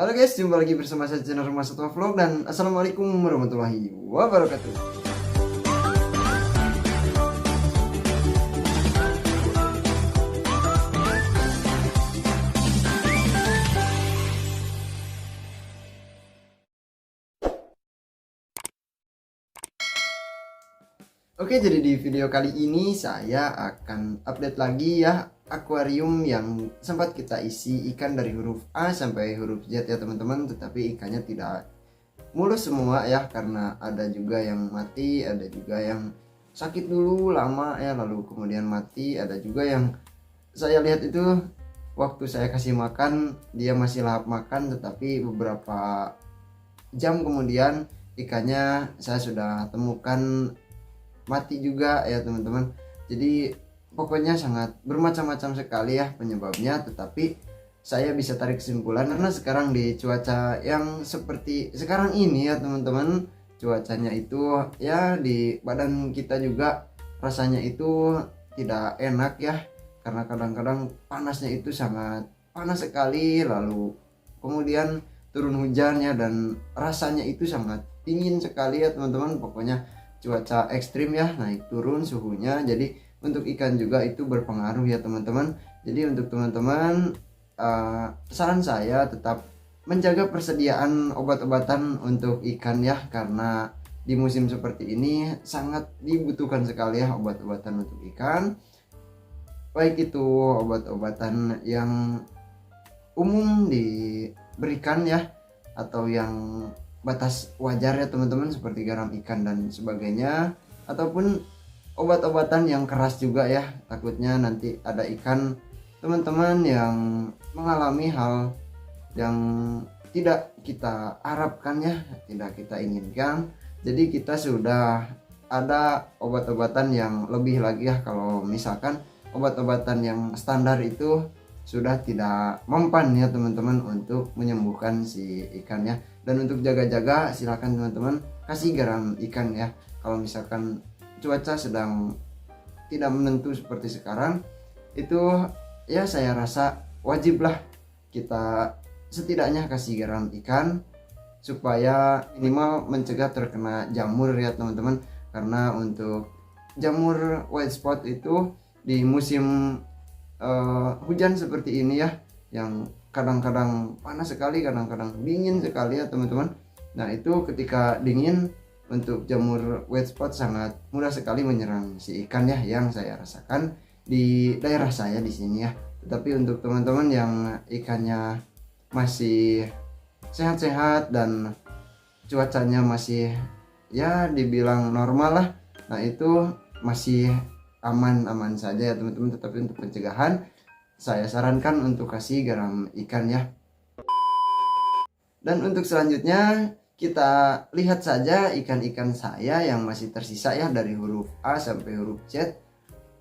Halo guys, jumpa lagi bersama saya channel Rumah Satwa Vlog dan Assalamualaikum warahmatullahi wabarakatuh. Oke, jadi di video kali ini saya akan update lagi ya akuarium yang sempat kita isi ikan dari huruf A sampai huruf Z ya teman-teman, tetapi ikannya tidak mulus semua ya, karena ada juga yang mati, ada juga yang sakit dulu lama ya lalu kemudian mati, ada juga yang saya lihat itu waktu saya kasih makan dia masih lahap makan, tetapi beberapa jam kemudian ikannya saya sudah temukan mati juga ya teman-teman. Jadi pokoknya sangat bermacam-macam sekali ya penyebabnya, tetapi saya bisa tarik kesimpulan karena sekarang di cuaca yang seperti sekarang ini ya teman-teman, cuacanya itu ya di badan kita juga rasanya itu tidak enak ya, karena kadang-kadang panasnya itu sangat panas sekali, lalu kemudian turun hujannya dan rasanya itu sangat dingin sekali ya teman-teman. Pokoknya cuaca ekstrim ya, naik turun suhunya, jadi untuk ikan juga itu berpengaruh ya teman-teman. Jadi untuk teman-teman saran saya tetap menjaga persediaan obat-obatan untuk ikan ya, karena di musim seperti ini sangat dibutuhkan sekali ya obat-obatan untuk ikan, baik itu obat-obatan yang umum diberikan ya atau yang batas wajar ya teman-teman, seperti garam ikan dan sebagainya, ataupun obat-obatan yang keras juga ya, takutnya nanti ada ikan teman-teman yang mengalami hal yang tidak kita harapkan ya, tidak kita inginkan. Jadi kita sudah ada obat-obatan yang lebih lagi ya, kalau misalkan obat-obatan yang standar itu sudah tidak mempan ya teman-teman untuk menyembuhkan si ikan ya. Dan untuk jaga-jaga silakan teman-teman kasih garam ikan ya, kalau misalkan cuaca sedang tidak menentu seperti sekarang itu ya, saya rasa wajiblah kita setidaknya kasih garam ikan supaya minimal mencegah terkena jamur ya teman-teman. Karena untuk jamur white spot itu di musim hujan seperti ini ya, yang kadang-kadang panas sekali, kadang-kadang dingin sekali ya teman-teman. Nah itu ketika dingin untuk jamur white spot sangat mudah sekali menyerang si ikan ya, yang saya rasakan di daerah saya di sini ya. Tetapi untuk teman-teman yang ikannya masih sehat-sehat dan cuacanya masih ya dibilang normal lah, nah itu masih aman-aman saja ya teman-teman. Tetapi untuk pencegahan saya sarankan untuk kasih garam ikan ya. Dan untuk selanjutnya kita lihat saja ikan-ikan saya yang masih tersisa ya dari huruf A sampai huruf Z.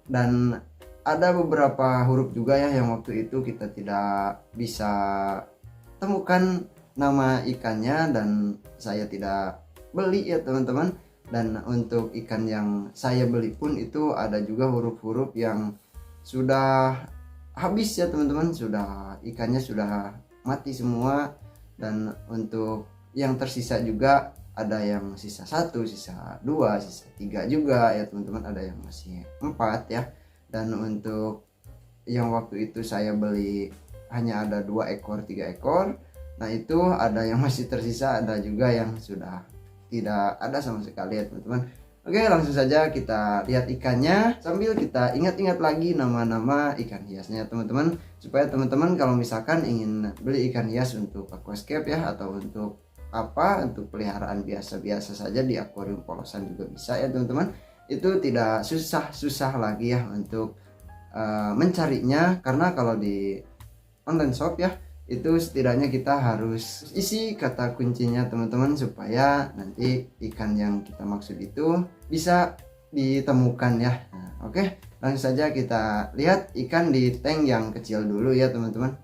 Dan ada beberapa huruf juga ya yang waktu itu kita tidak bisa temukan nama ikannya dan saya tidak beli ya teman-teman. Dan untuk ikan yang saya beli pun itu ada juga huruf-huruf yang sudah habis ya teman-teman, sudah ikannya sudah mati semua. Dan untuk yang tersisa juga ada yang sisa 1, sisa 2, sisa 3 juga ya teman-teman, ada yang masih 4 ya. Dan untuk yang waktu itu saya beli hanya ada 2 ekor 3 ekor, nah itu ada yang masih tersisa, ada juga yang sudah tidak ada sama sekali ya teman-teman. Oke, langsung saja kita lihat ikannya sambil kita ingat-ingat lagi nama-nama ikan hiasnya teman-teman, supaya teman-teman kalau misalkan ingin beli ikan hias untuk aquascape ya, atau untuk untuk peliharaan biasa-biasa saja di akuarium polosan juga bisa ya teman-teman. Itu tidak susah-susah lagi ya untuk mencarinya, karena kalau di online shop ya itu setidaknya kita harus isi kata kuncinya teman-teman, supaya nanti ikan yang kita maksud itu bisa ditemukan ya. Nah, oke, langsung saja kita lihat ikan di tank yang kecil dulu ya teman-teman.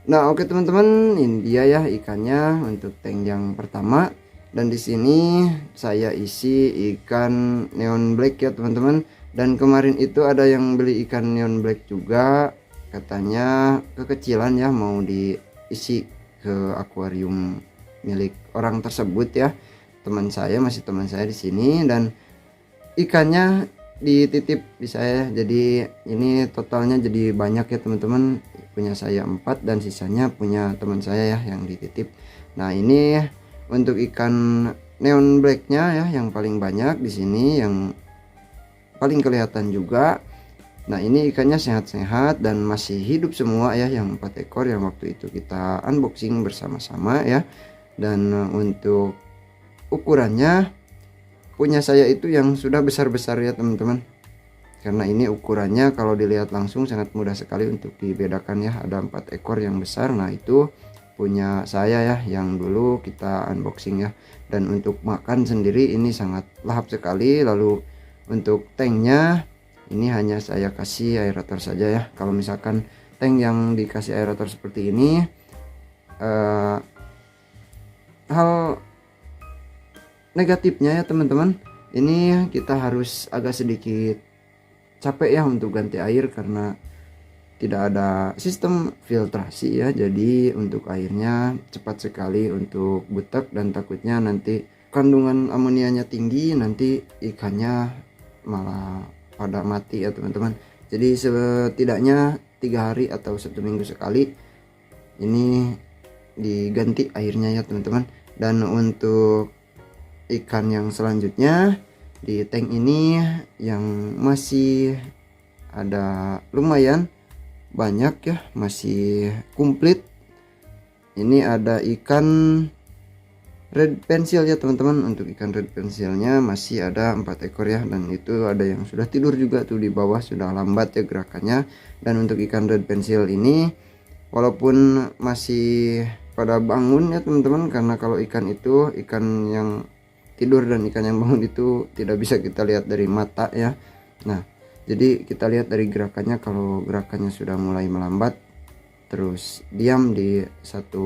Nah oke teman-teman, ini dia ya ikannya untuk tank yang pertama. Dan di sini saya isi ikan neon black ya teman-teman. Dan kemarin itu ada yang beli ikan neon black juga, katanya kekecilan ya, mau di isi ke akuarium milik orang tersebut ya, masih teman saya di sini, dan ikannya dititip di saya. Jadi ini totalnya jadi banyak ya teman-teman, punya saya 4 dan sisanya punya teman saya ya yang dititip. Nah ini untuk ikan neon blacknya ya yang paling banyak di sini, yang paling kelihatan juga. Nah ini ikannya sehat-sehat dan masih hidup semua ya, yang 4 ekor yang waktu itu kita unboxing bersama-sama ya. Dan untuk ukurannya punya saya itu yang sudah besar-besar ya teman-teman, karena ini ukurannya kalau dilihat langsung sangat mudah sekali untuk dibedakan ya. Ada 4 ekor yang besar, nah itu punya saya ya yang dulu kita unboxing ya. Dan untuk makan sendiri ini sangat lahap sekali. Lalu untuk tanknya ini hanya saya kasih aerator saja ya. Kalau misalkan tank yang dikasih aerator seperti ini, hal negatifnya ya teman-teman, ini kita harus agak sedikit capek ya untuk ganti air karena tidak ada sistem filtrasi ya. Jadi untuk airnya cepat sekali untuk butek, dan takutnya nanti kandungan amonianya tinggi, nanti ikannya malah pada mati ya teman-teman. Jadi setidaknya 3 hari atau 1 minggu sekali ini diganti airnya ya teman-teman. Dan untuk ikan yang selanjutnya di tank ini yang masih ada lumayan banyak ya, masih komplit. Ini ada ikan red pencil ya teman-teman. Untuk ikan red pencilnya masih ada 4 ekor ya, dan itu ada yang sudah tidur juga tuh di bawah, sudah lambat ya gerakannya. Dan untuk ikan red pencil ini walaupun masih pada bangun ya teman-teman, karena kalau ikan itu, ikan yang tidur dan ikan yang bangun itu tidak bisa kita lihat dari mata ya. Nah jadi kita lihat dari gerakannya, kalau gerakannya sudah mulai melambat terus diam di satu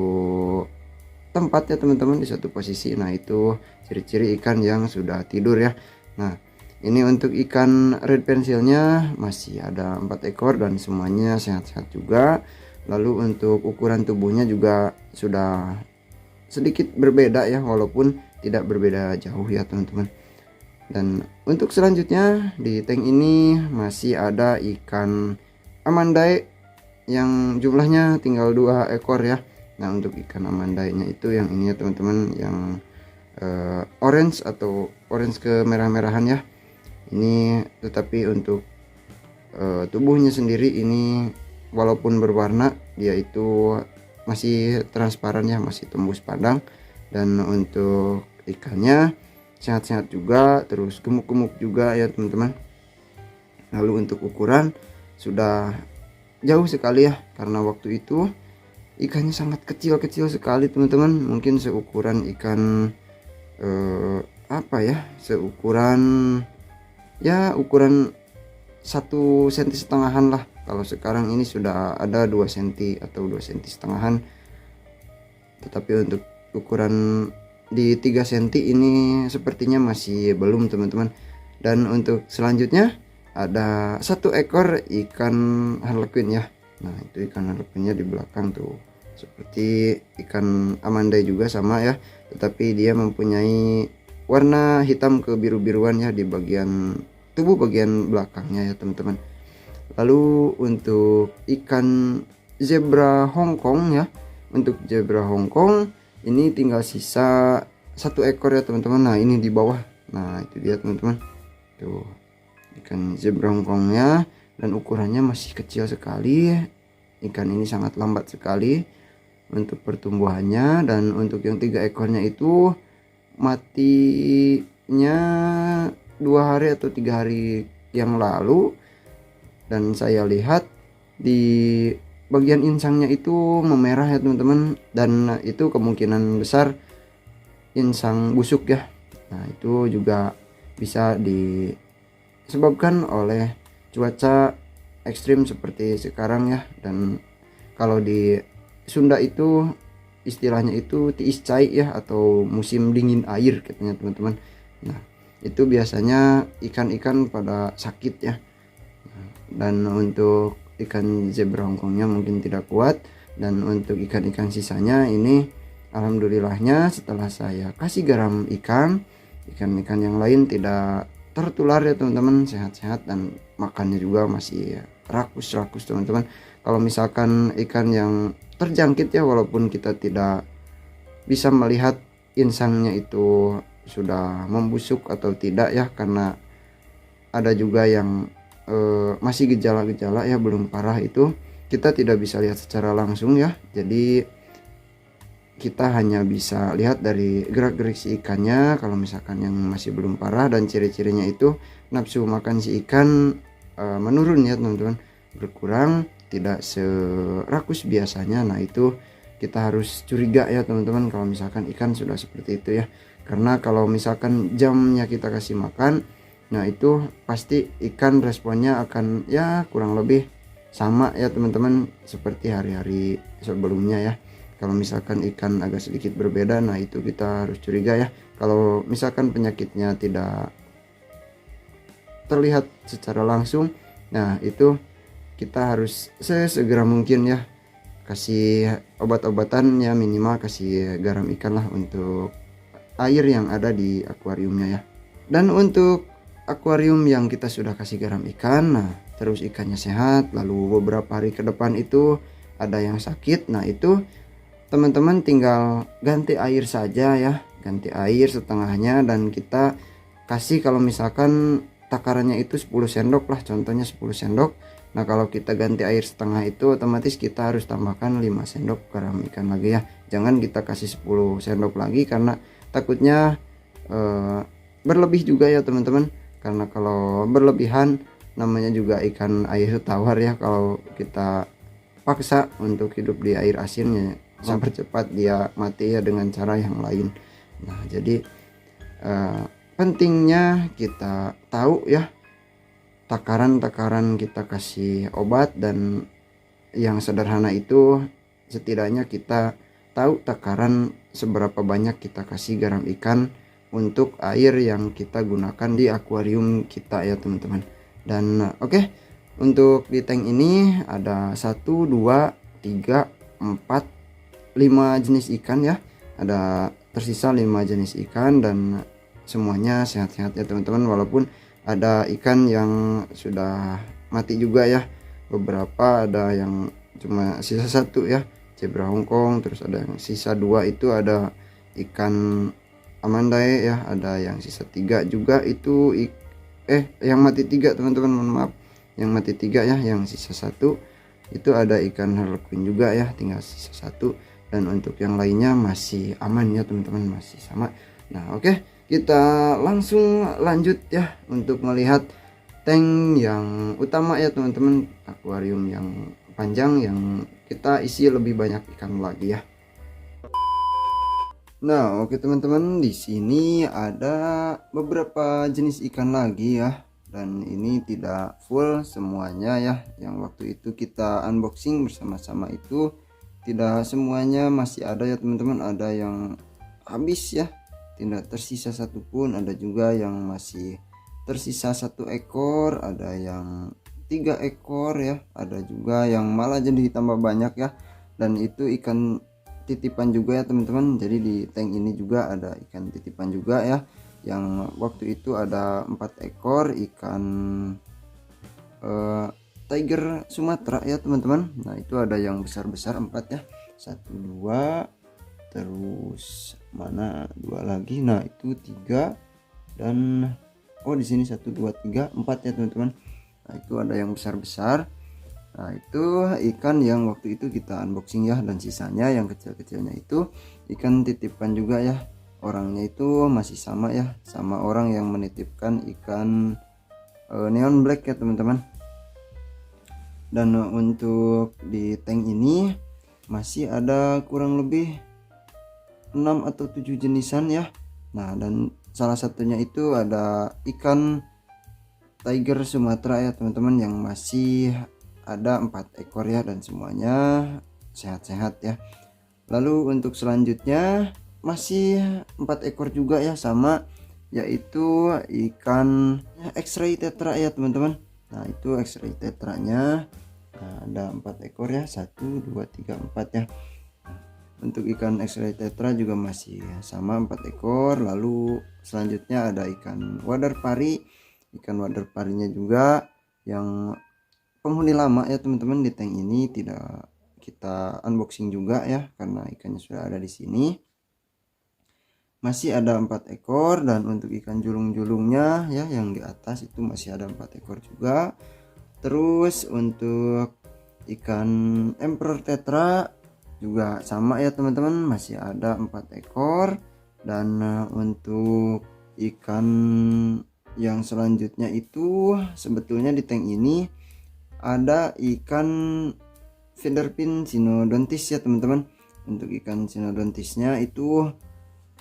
tempat ya teman-teman, di satu posisi, nah itu ciri-ciri ikan yang sudah tidur ya. Nah ini untuk ikan red pencilnya masih ada 4 ekor dan semuanya sehat-sehat juga. Lalu untuk ukuran tubuhnya juga sudah sedikit berbeda ya, walaupun tidak berbeda jauh ya teman-teman. Dan untuk selanjutnya di tank ini masih ada ikan amandai yang jumlahnya tinggal 2 ekor ya. Nah untuk ikan amandainya itu yang ini ya teman-teman, yang orange atau orange kemerah-merahan ya ini. Tetapi untuk tubuhnya sendiri ini walaupun berwarna, dia itu masih transparan ya, masih tembus pandang. Dan untuk ikannya sehat-sehat juga, terus gemuk-gemuk juga ya teman-teman. Lalu untuk ukuran sudah jauh sekali ya, karena waktu itu ikannya sangat kecil-kecil sekali teman-teman, mungkin seukuran ikan apa ya, seukuran ya ukuran 1,5 cm lah. Kalau sekarang ini sudah ada 2 cm atau 2,5 cm. Tetapi untuk ukuran di 3 cm ini sepertinya masih belum teman-teman. Dan untuk selanjutnya ada 1 ekor ikan harlequin ya. Nah itu ikan harlequinnya di belakang tuh, seperti ikan amandai juga sama ya, tetapi dia mempunyai warna hitam ke biru-biruan ya di bagian tubuh bagian belakangnya ya teman-teman. Lalu untuk ikan zebra Hongkong ya, untuk zebra Hongkong ini tinggal sisa 1 ekor ya teman-teman. Nah ini di bawah, nah itu dia teman-teman tuh ikan zebra Hongkongnya, dan ukurannya masih kecil sekali. Ikan ini sangat lambat sekali untuk pertumbuhannya. Dan untuk yang 3 ekornya itu matinya 2 hari atau 3 hari yang lalu, dan saya lihat di bagian insangnya itu memerah ya teman-teman, dan itu kemungkinan besar insang busuk ya. Nah itu juga bisa disebabkan oleh cuaca ekstrim seperti sekarang ya. Dan kalau di Sunda itu istilahnya itu tiis cai ya, atau musim dingin air katanya teman-teman. Nah itu biasanya ikan-ikan pada sakit ya. Dan untuk ikan zebra Hongkongnya mungkin tidak kuat, Dan untuk ikan-ikan sisanya ini alhamdulillahnya setelah saya kasih garam ikan-ikan yang lain tidak tertular ya teman-teman, sehat-sehat dan makannya juga masih rakus-rakus teman-teman. Kalau misalkan ikan yang terjangkit ya, walaupun kita tidak bisa melihat insangnya itu sudah membusuk atau tidak ya, karena ada juga yang masih gejala-gejala ya, belum parah, itu kita tidak bisa lihat secara langsung ya. Jadi kita hanya bisa lihat dari gerak-gerik si ikannya. Kalau misalkan yang masih belum parah, dan ciri-cirinya itu nafsu makan si ikan menurun ya teman-teman, berkurang, tidak serakus biasanya. Nah itu kita harus curiga ya teman-teman kalau misalkan ikan sudah seperti itu ya. Karena kalau misalkan jamnya kita kasih makan, nah itu pasti ikan responnya akan ya kurang lebih sama ya teman-teman seperti hari-hari sebelumnya ya. Kalau misalkan ikan agak sedikit berbeda, nah itu kita harus curiga ya. Kalau misalkan penyakitnya tidak terlihat secara langsung, nah itu kita harus sesegera mungkin ya kasih obat-obatan ya, minimal kasih garam ikan lah untuk air yang ada di akuariumnya ya. Dan untuk akuarium yang kita sudah kasih garam ikan, nah terus ikannya sehat, lalu beberapa hari ke depan itu ada yang sakit, nah itu teman-teman tinggal ganti air saja ya, ganti air setengahnya, dan kita kasih kalau misalkan takarannya itu 10 sendok lah, contohnya 10 sendok. Nah kalau kita ganti air setengah itu otomatis kita harus tambahkan 5 sendok garam ikan lagi ya. Jangan kita kasih 10 sendok lagi karena takutnya berlebih juga ya teman-teman. Karena kalau berlebihan namanya juga ikan air tawar ya, kalau kita paksa untuk hidup di air asinnya sampai cepat dia mati ya dengan cara yang lain. Nah jadi pentingnya kita tahu ya takaran-takaran kita kasih obat, dan yang sederhana itu setidaknya kita tahu takaran seberapa banyak kita kasih garam ikan untuk air yang kita gunakan di akuarium kita ya teman-teman. Dan oke, untuk di tank ini ada 1, 2, 3, 4, 5 jenis ikan ya, ada tersisa 5 jenis ikan dan semuanya sehat-sehat ya teman-teman, walaupun ada ikan yang sudah mati juga ya, beberapa ada yang cuma sisa 1 ya, zebra Hongkong, terus ada yang sisa 2 itu ada ikan amandae ya, ada yang sisa 3 juga itu yang mati 3 teman-teman, mohon maaf, yang mati 3 ya, yang sisa 1 itu ada ikan harlequin juga ya, tinggal sisa 1. Dan untuk yang lainnya masih aman ya teman-teman, masih sama. Nah oke, kita langsung lanjut ya untuk melihat tank yang utama ya teman-teman, akuarium yang panjang yang kita isi lebih banyak ikan lagi ya. Nah oke teman-teman, di sini ada beberapa jenis ikan lagi ya, dan ini tidak full semuanya ya, yang waktu itu kita unboxing bersama-sama itu tidak semuanya masih ada ya teman-teman, ada yang habis ya, tidak tersisa satupun, ada juga yang masih tersisa 1 ekor, ada yang 3 ekor ya, ada juga yang malah jadi tambah banyak ya, dan itu ikan titipan juga ya teman-teman. Jadi di tank ini juga ada ikan titipan juga ya, yang waktu itu ada 4 ekor ikan tiger Sumatera ya teman-teman. Nah itu ada yang besar-besar 4 ya, 1, 2, terus mana 2 lagi, nah itu 3, dan oh di sini 1, 2, 3, 4 ya teman-teman. Nah itu ada yang besar-besar. Nah itu ikan yang waktu itu kita unboxing ya, dan sisanya yang kecil-kecilnya itu ikan titipan juga ya. Orangnya itu masih sama ya, sama orang yang menitipkan ikan neon black ya teman-teman. Dan untuk di tank ini masih ada kurang lebih 6 atau 7 jenisan ya. Nah dan salah satunya itu ada ikan tiger Sumatera ya teman-teman, yang masih ada 4 ekor ya, dan semuanya sehat-sehat ya. Lalu untuk selanjutnya masih 4 ekor juga ya, sama, yaitu ikan X-ray tetra ya teman-teman. Nah itu X-ray tetranya Nah, ada 4 ekor ya, 1 2 3 4 ya. Untuk ikan X-ray tetra juga masih sama 4 ekor. Lalu selanjutnya ada ikan wader pari. Ikan wader parinya juga yang penghuni lama ya teman-teman, di tank ini tidak kita unboxing juga ya karena ikannya sudah ada di sini. Masih ada 4 ekor. Dan untuk ikan julung-julungnya ya yang di atas itu masih ada 4 ekor juga. Terus untuk ikan emperor tetra juga sama ya teman-teman, masih ada 4 ekor. Dan untuk ikan yang selanjutnya itu sebetulnya di tank ini ada ikan featherfin Cynodontis ya teman-teman. Untuk ikan Cynodontisnya itu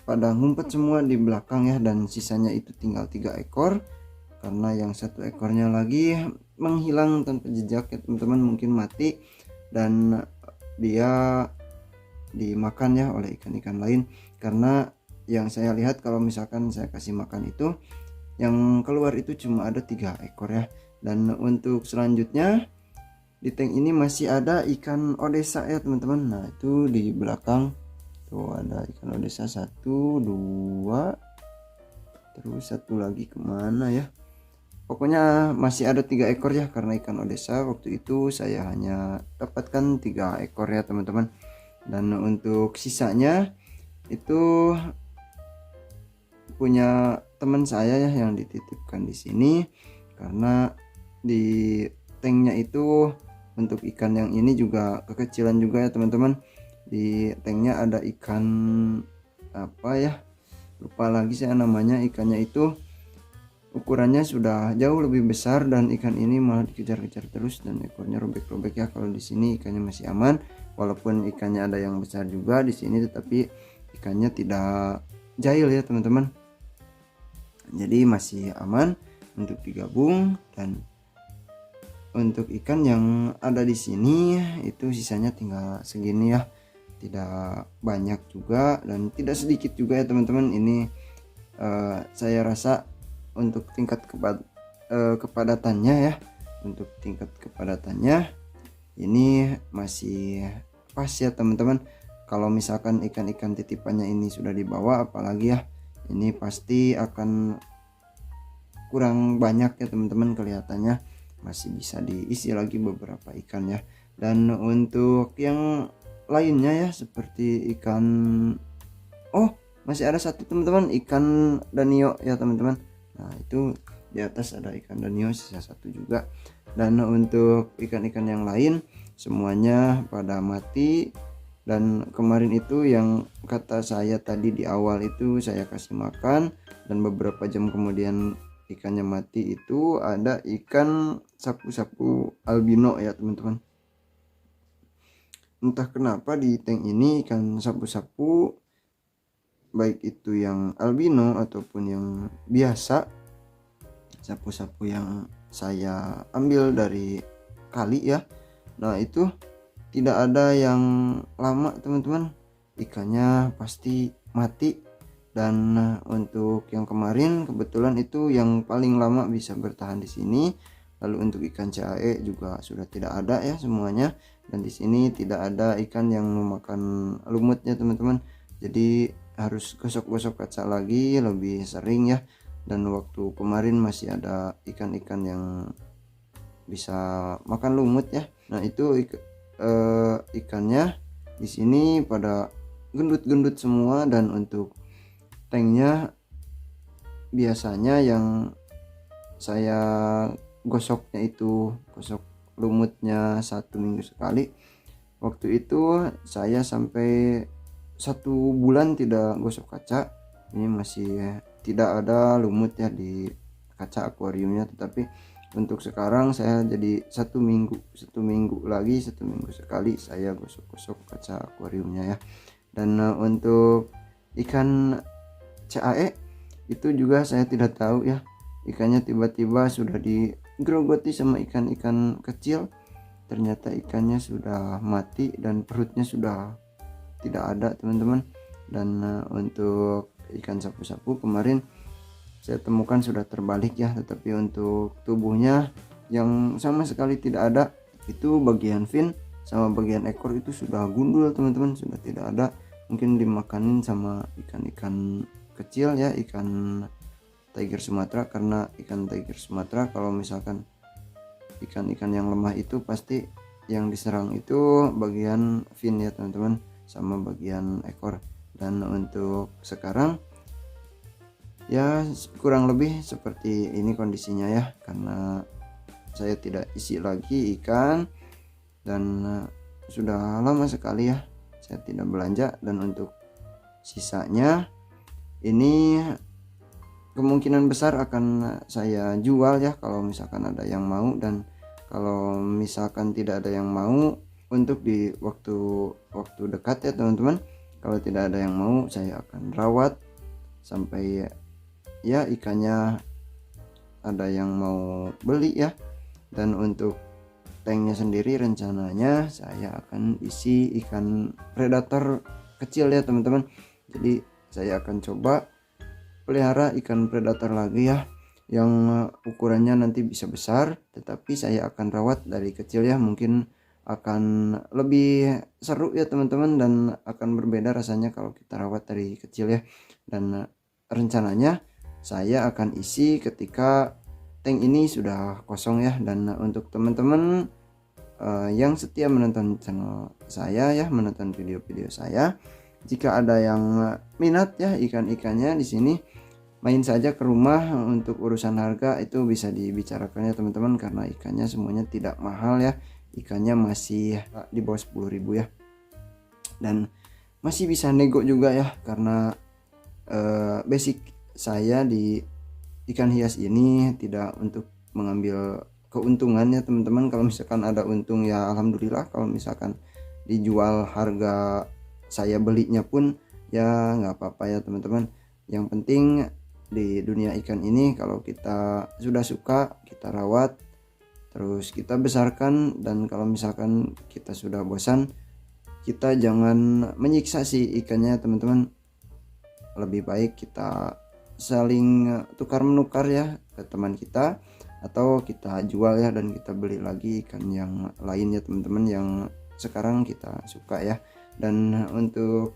pada ngumpet semua di belakang ya, dan sisanya itu tinggal 3 ekor karena yang 1 ekornya lagi menghilang tanpa jejak ya teman-teman, mungkin mati dan dia dimakan ya oleh ikan-ikan lain. Karena yang saya lihat kalau misalkan saya kasih makan itu yang keluar itu cuma ada 3 ekor ya. Dan untuk selanjutnya di tank ini masih ada ikan Odessa ya teman-teman. Nah itu di belakang tuh ada ikan Odessa 1 2, terus 1 lagi kemana ya, pokoknya masih ada 3 ekor ya, karena ikan Odessa waktu itu saya hanya dapatkan 3 ekor ya teman-teman. Dan untuk sisanya itu punya teman saya ya yang dititipkan di sini, karena di tanknya itu untuk ikan yang ini juga kekecilan juga ya teman-teman. Di tanknya ada ikan apa ya, lupa lagi saya namanya. Ikannya itu ukurannya sudah jauh lebih besar dan ikan ini malah dikejar-kejar terus dan ekornya robek-robek ya. Kalau di sini ikannya masih aman, walaupun ikannya ada yang besar juga di sini, tetapi ikannya tidak jahil ya teman-teman. Jadi masih aman untuk digabung. Dan untuk ikan yang ada di sini itu sisanya tinggal segini ya, tidak banyak juga dan tidak sedikit juga ya teman-teman. Ini saya rasa untuk tingkat kepadatannya ya, untuk tingkat kepadatannya ini masih pas ya teman-teman. Kalau misalkan ikan-ikan titipannya ini sudah dibawa, apalagi ya, ini pasti akan kurang banyak ya teman-teman, kelihatannya masih bisa diisi lagi beberapa ikan ya. Dan untuk yang lainnya ya seperti ikan, oh masih ada satu teman-teman, ikan danio ya teman-teman. Nah itu di atas ada ikan danio, sisa 1 juga. Dan untuk ikan-ikan yang lain semuanya pada mati. Dan kemarin itu yang kata saya tadi di awal itu saya kasih makan dan beberapa jam kemudian ikannya mati, itu ada ikan sapu-sapu albino ya teman-teman. Entah kenapa di tank ini ikan sapu-sapu, baik itu yang albino ataupun yang biasa, sapu-sapu yang saya ambil dari kali ya, nah itu tidak ada yang lama teman-teman, ikannya pasti mati. Dan untuk yang kemarin kebetulan itu yang paling lama bisa bertahan di sini. Lalu untuk ikan cae juga sudah tidak ada ya semuanya, dan di sini tidak ada ikan yang memakan lumutnya teman-teman. Jadi harus gosok-gosok kaca lagi lebih sering ya. Dan waktu kemarin masih ada ikan-ikan yang bisa makan lumut ya. Nah itu ikannya di sini pada gendut-gendut semua. Dan untuk tanknya biasanya yang saya gosoknya itu gosok lumutnya 1 minggu sekali. Waktu itu saya sampai 1 bulan tidak gosok kaca. Ini masih tidak ada lumut ya di kaca akuariumnya, tetapi untuk sekarang saya jadi 1 minggu lagi, 1 minggu sekali saya gosok-gosok kaca akuariumnya ya. Dan untuk ikan cae itu juga saya tidak tahu ya, ikannya tiba-tiba sudah digerogoti sama ikan-ikan kecil, ternyata ikannya sudah mati dan perutnya sudah tidak ada teman-teman. Dan untuk ikan sapu-sapu kemarin saya temukan sudah terbalik ya, tetapi untuk tubuhnya yang sama sekali tidak ada, itu bagian fin sama bagian ekor itu sudah gundul teman-teman, sudah tidak ada, mungkin dimakanin sama ikan-ikan kecil ya, ikan tiger Sumatera. Karena ikan tiger Sumatera kalau misalkan ikan-ikan yang lemah itu pasti yang diserang itu bagian fin ya teman-teman, sama bagian ekor. Dan untuk sekarang ya kurang lebih seperti ini kondisinya ya, karena saya tidak isi lagi ikan dan sudah lama sekali ya saya tidak belanja. Dan untuk sisanya ini kemungkinan besar akan saya jual ya kalau misalkan ada yang mau. Dan kalau misalkan tidak ada yang mau untuk di waktu dekat ya teman-teman, kalau tidak ada yang mau saya akan rawat sampai ya ikannya ada yang mau beli ya. Dan untuk tanknya sendiri rencananya saya akan isi ikan predator kecil ya teman-teman. Jadi saya akan coba pelihara ikan predator lagi ya, yang ukurannya nanti bisa besar, tetapi saya akan rawat dari kecil ya. Mungkin akan lebih seru ya teman-teman, dan akan berbeda rasanya kalau kita rawat dari kecil ya. Dan rencananya saya akan isi ketika tank ini sudah kosong ya. Dan untuk teman-teman yang setia menonton channel saya ya, menonton video-video saya, jika ada yang minat ya ikan-ikannya di sini, main saja ke rumah. Untuk urusan harga itu bisa dibicarakan ya teman-teman, karena ikannya semuanya tidak mahal ya, ikannya masih di bawah 10.000 ya, dan masih bisa nego juga ya. Karena basic saya di ikan hias ini tidak untuk mengambil keuntungan ya teman-teman. Kalau misalkan ada untung ya alhamdulillah, kalau misalkan dijual harga saya belinya pun ya nggak apa-apa ya teman-teman. Yang penting di dunia ikan ini, kalau kita sudah suka, kita rawat, terus kita besarkan. Dan kalau misalkan kita sudah bosan, kita jangan menyiksa si ikannya teman-teman. Lebih baik kita saling tukar menukar ya ke teman kita, atau kita jual ya dan kita beli lagi ikan yang lain ya teman-teman, yang sekarang kita suka ya. Dan untuk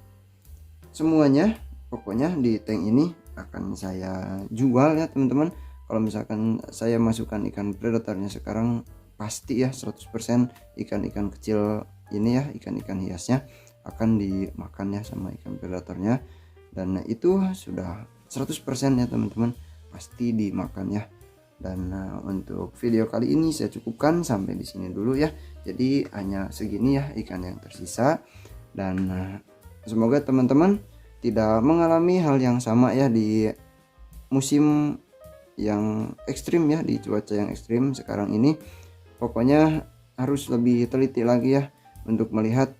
semuanya pokoknya di tank ini akan saya jual ya teman-teman. Kalau misalkan saya masukkan ikan predatornya sekarang, pasti ya 100% ikan-ikan kecil ini ya, ikan-ikan hiasnya akan dimakan ya sama ikan predatornya. Dan itu sudah 100% ya teman-teman, pasti dimakan ya. Dan untuk video kali ini saya cukupkan sampai di sini dulu ya. Jadi hanya segini ya ikan yang tersisa. Dan semoga teman-teman tidak mengalami hal yang sama ya di musim yang ekstrim ya, di cuaca yang ekstrim sekarang ini. Pokoknya harus lebih teliti lagi ya untuk melihat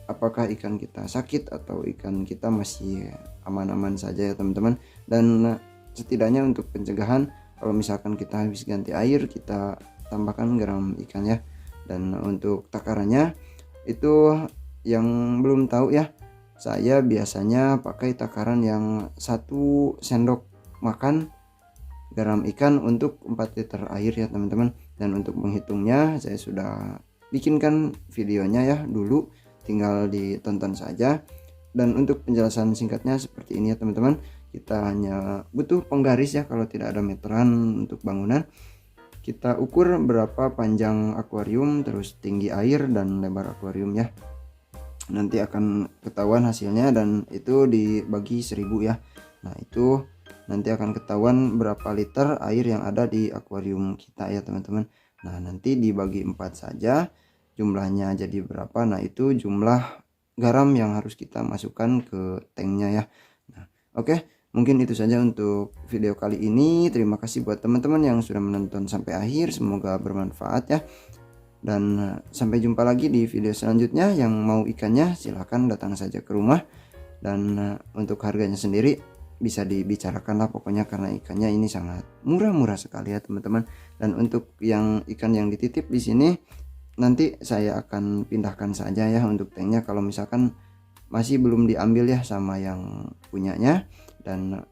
apakah ikan kita sakit atau ikan kita masih aman-aman saja ya teman-teman. Dan setidaknya untuk pencegahan, kalau misalkan kita habis ganti air, kita tambahkan garam ikan ya. Dan untuk takarannya itu yang belum tahu ya, saya biasanya pakai takaran yang 1 sendok makan garam ikan untuk 4 liter air ya teman-teman. Dan untuk menghitungnya saya sudah bikinkan videonya ya dulu, tinggal ditonton saja. Dan untuk penjelasan singkatnya seperti ini ya teman-teman, kita hanya butuh penggaris ya kalau tidak ada meteran untuk bangunan. Kita ukur berapa panjang akuarium, terus tinggi air dan lebar akuarium ya. Nanti akan ketahuan hasilnya, dan itu dibagi 1000 ya. Nah itu nanti akan ketahuan berapa liter air yang ada di akuarium kita ya teman-teman. Nah nanti dibagi 4 saja, jumlahnya jadi berapa, nah itu jumlah garam yang harus kita masukkan ke tanknya ya. Nah oke, mungkin itu saja untuk video kali ini. Terima kasih buat teman-teman yang sudah menonton sampai akhir, semoga bermanfaat ya. Dan sampai jumpa lagi di video selanjutnya. Yang mau ikannya silahkan datang saja ke rumah. Dan untuk harganya sendiri bisa dibicarakan lah pokoknya, karena ikannya ini sangat murah-murah sekali ya teman-teman. Dan untuk yang ikan yang dititip di sini, nanti saya akan pindahkan saja ya untuk tanknya kalau misalkan masih belum diambil ya sama yang punyanya. Dan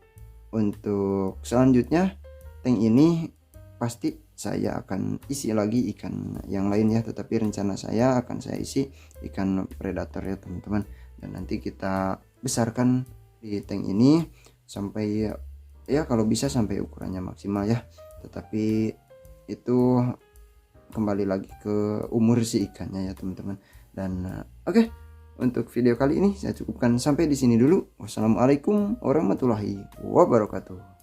untuk selanjutnya tank ini pasti saya akan isi lagi ikan yang lain ya, tetapi rencana saya akan saya isi ikan predator ya teman-teman, dan nanti kita besarkan di tank ini sampai ya kalau bisa sampai ukurannya maksimal ya, tetapi itu kembali lagi ke umur si ikannya ya teman-teman. Dan oke, untuk video kali ini saya cukupkan sampai di sini dulu. Wassalamualaikum warahmatullahi wabarakatuh.